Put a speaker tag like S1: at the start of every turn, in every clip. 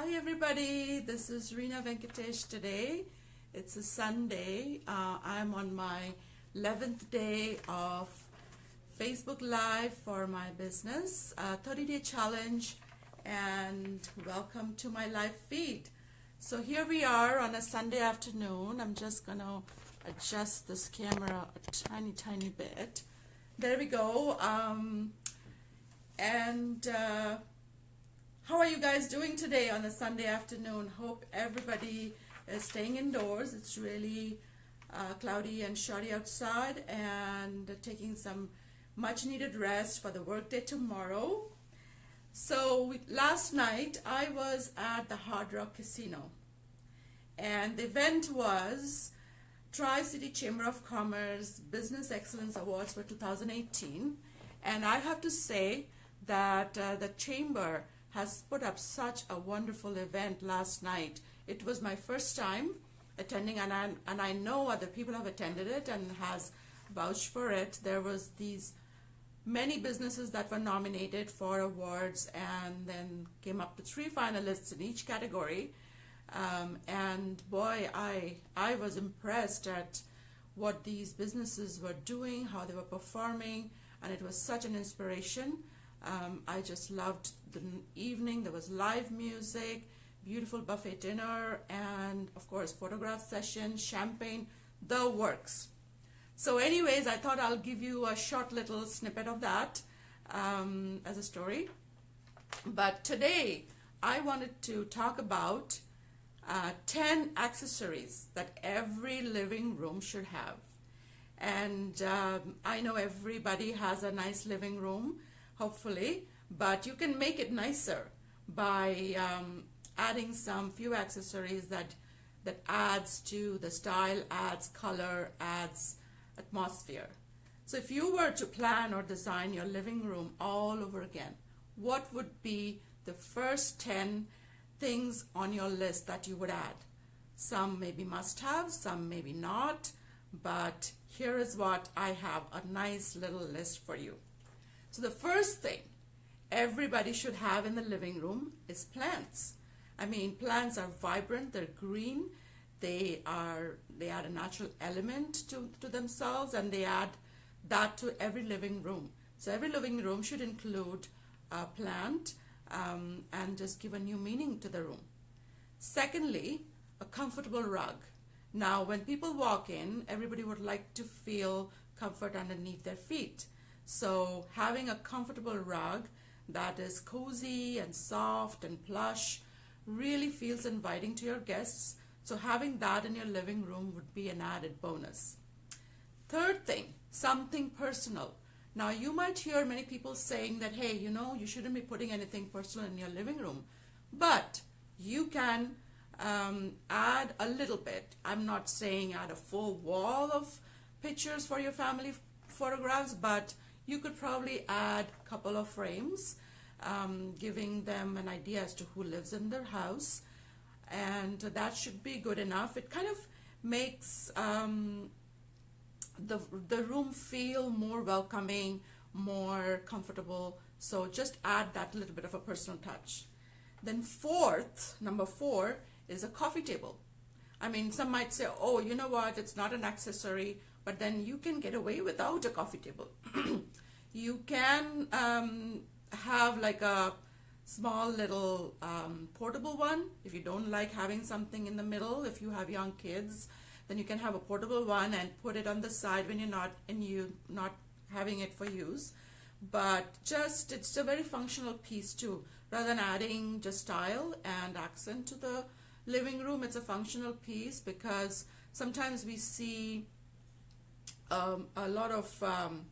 S1: Hi everybody, this is Reena Venkatesh today. It's a Sunday. I'm on my 11th day of Facebook Live for my business, 30-day challenge, and welcome to my live feed. So here we are on a Sunday afternoon. I'm just going to adjust this camera a tiny bit. There we go. How are you guys doing today on a Sunday afternoon? Hope everybody is staying indoors. It's really cloudy and shoddy outside, and taking some much needed rest for the workday tomorrow. So last night I was at the Hard Rock Casino, and the event was Tri-City Chamber of Commerce Business Excellence Awards for 2018. And I have to say that the Chamber has put up such a wonderful event last night. It was my first time attending, and I know other people have attended it and has vouched for it. There was these many businesses that were nominated for awards, and then came up to 3 finalists in each category. And boy, I was impressed at what these businesses were doing, how they were performing, and it was such an inspiration. I just loved the evening. There was live music, beautiful buffet dinner, and of course photograph session, champagne, the works. So anyways, I thought I'll give you a short little snippet of that as a story. But today I wanted to talk about 10 accessories that every living room should have. And I know everybody has a nice living room, hopefully, but you can make it nicer by adding some few accessories that adds to the style, adds color, adds atmosphere. So if you were to plan or design your living room all over again, what would be the first 10 things on your list that you would add? Some maybe must-have, some maybe not, but here is what I have, a nice little list for you. So the first thing everybody should have in the living room is plants. I mean, plants are vibrant, they're green, they add a natural element to themselves, and they add that to every living room. So every living room should include a plant and just give a new meaning to the room. Secondly, a comfortable rug. Now, when people walk in, everybody would like to feel comfort underneath their feet. So having a comfortable rug that is cozy and soft and plush really feels inviting to your guests. So having that in your living room would be an added bonus. Third thing, something personal. Now, you might hear many people saying that, hey, you shouldn't be putting anything personal in your living room, but you can add a little bit. I'm not saying add a full wall of pictures for your family photographs, but you could probably add a couple of frames, giving them an idea as to who lives in their house, and that should be good enough. It kind of makes the room feel more welcoming, more comfortable. So just add that little bit of a personal touch. Then number 4 is a coffee table. I mean, some might say, oh, you know what, it's not an accessory, but then you can get away without a coffee table. You can have like a small little portable one. If you don't like having something in the middle, if you have young kids, then you can have a portable one and put it on the side when you're not having it for use. But it's a very functional piece too. Rather than adding just style and accent to the living room, it's a functional piece, because sometimes we see a lot of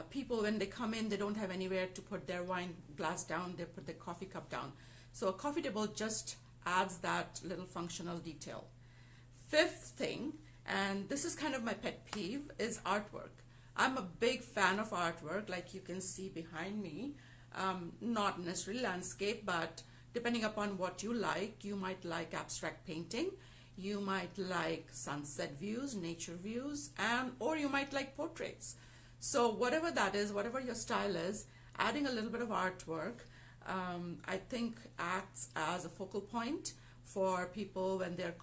S1: people, when they come in, they don't have anywhere to put their wine glass down, they put their coffee cup down. So a coffee table just adds that little functional detail. 5th thing, and this is kind of my pet peeve, is artwork. I'm a big fan of artwork, like you can see behind me. Not necessarily landscape, but depending upon what you like, you might like abstract painting, you might like sunset views, nature views, or you might like portraits. So whatever that is, whatever your style is, adding a little bit of artwork I think acts as a focal point for people when they're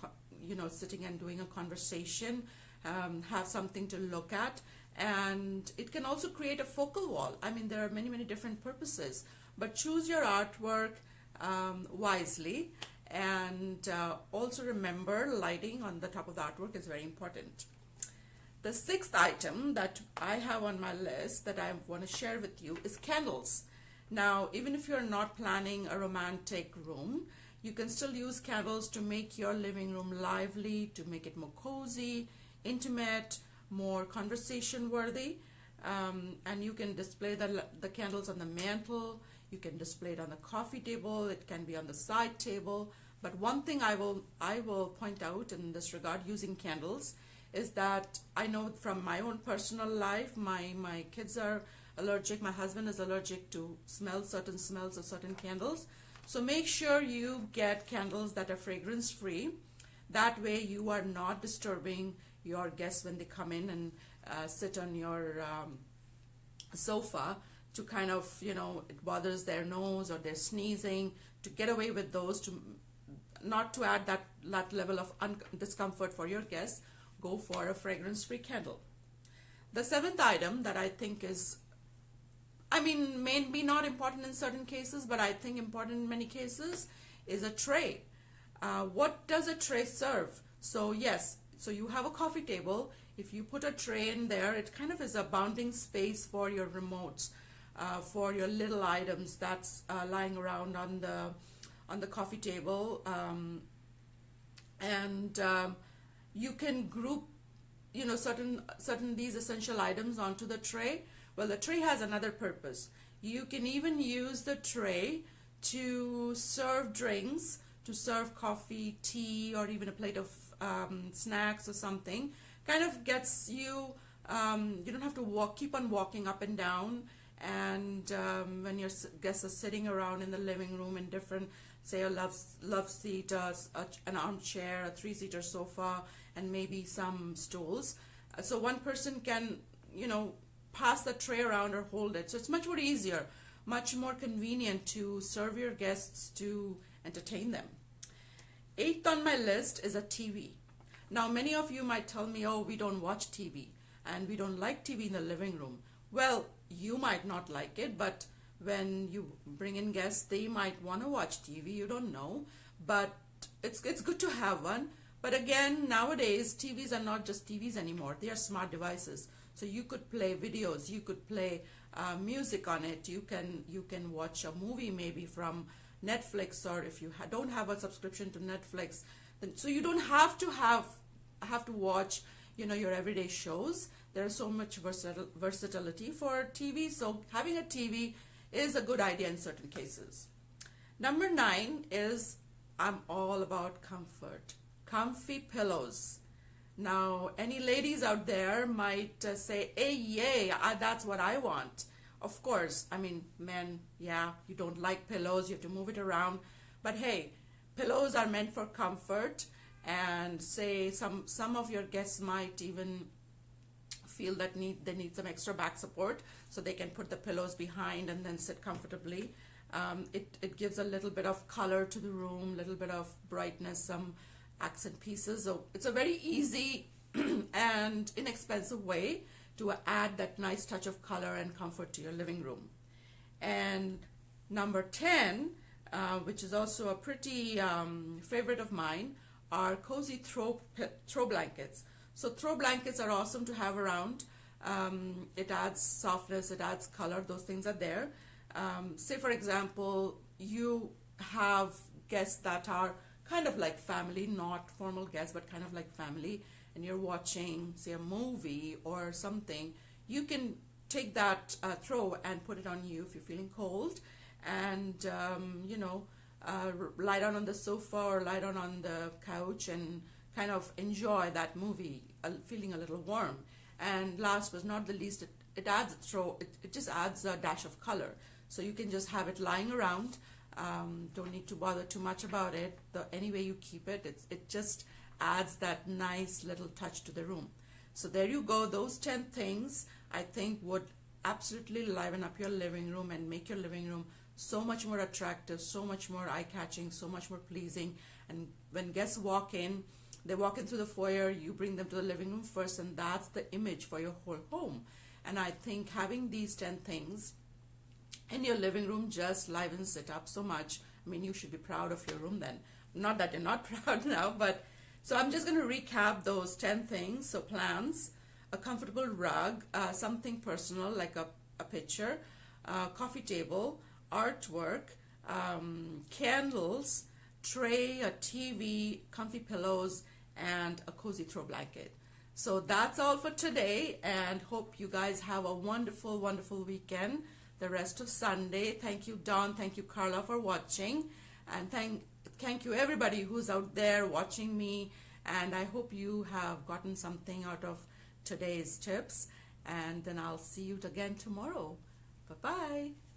S1: sitting and doing a conversation, have something to look at. And it can also create a focal wall. I mean, there are many different purposes, but choose your artwork wisely. And also remember, lighting on the top of the artwork is very important. The sixth item that I have on my list that I want to share with you is candles. Now, even if you're not planning a romantic room, you can still use candles to make your living room lively, to make it more cozy, intimate, more conversation worthy. And you can display the candles on the mantle. You can display it on the coffee table. It can be on the side table. But one thing I will point out in this regard, using candles, is that I know from my own personal life, my kids are allergic, my husband is allergic to certain smells of certain candles. So make sure you get candles that are fragrance free. That way you are not disturbing your guests when they come in and sit on your sofa to kind of, it bothers their nose or they're sneezing. To get away with those, not to add that level of discomfort for your guests, go for a fragrance-free candle. The seventh item that I think is, may be not important in certain cases, but I think important in many cases, is a tray. What does a tray serve? So yes, so you have a coffee table. If you put a tray in there, it kind of is a bounding space for your remotes, for your little items that's lying around on the coffee table, and you can group certain these essential items onto the tray. Well, the tray has another purpose. You can even use the tray to serve drinks, to serve coffee, tea, or even a plate of snacks or something. Kind of gets you, you don't have to keep on walking up and down. And when your guests are sitting around in the living room in different, say a love seat, an armchair, a three-seater sofa, and maybe some stools. So one person can, pass the tray around or hold it. So it's much more easier, much more convenient to serve your guests, to entertain them. Eighth on my list is a TV. Now, many of you might tell me, oh, we don't watch TV and we don't like TV in the living room. Well, you might not like it, but when you bring in guests, they might want to watch TV. You don't know, but it's good to have one. But again, nowadays, TVs are not just TVs anymore. They are smart devices. So you could play videos, you could play music on it. You can watch a movie maybe from Netflix, or if you don't have a subscription to Netflix, then so you don't have to watch your everyday shows. There's so much versatility for TV. So having a TV is a good idea in certain cases. Number 9 is, I'm all about comfort. Comfy pillows. Now, any ladies out there might say, hey, yay, that's what I want. Of course, men, yeah, you don't like pillows, you have to move it around. But hey, pillows are meant for comfort, and say some of your guests might even feel that they need some extra back support, so they can put the pillows behind and then sit comfortably. It gives a little bit of color to the room, little bit of brightness, some accent pieces. So it's a very easy and inexpensive way to add that nice touch of color and comfort to your living room. And number 10, which is also a pretty favorite of mine, are cozy throw blankets. So throw blankets are awesome to have around. It adds softness, it adds color, those things are there. Say for example, you have guests that are kind of like family, not formal guests, but kind of like family, and you're watching, say, a movie or something. You can take that throw and put it on you if you're feeling cold, and lie down on the sofa or lie down on the couch and kind of enjoy that movie, feeling a little warm. And last but not the least, it adds a throw. It just adds a dash of color. So you can just have it lying around. Don't need to bother too much about it. Any way you keep it, it just adds that nice little touch to the room. So there you go. Those 10 things I think would absolutely liven up your living room and make your living room so much more attractive, so much more eye-catching, so much more pleasing. And when guests walk in, they walk in through the foyer, you bring them to the living room first, and that's the image for your whole home. And I think having these 10 things in your living room just livens it up so much. I mean, you should be proud of your room then. Not that you're not proud now, but so I'm just going to recap those 10 things. So plants, a comfortable rug, something personal like a picture, coffee table, artwork, candles, tray, a TV, comfy pillows, and a cozy throw blanket. So that's all for today, and hope you guys have a wonderful, wonderful weekend, the rest of Sunday. Thank you, Dawn. Thank you, Carla, for watching. And thank you, everybody who's out there watching me. And I hope you have gotten something out of today's tips. And then I'll see you again tomorrow. Bye-bye.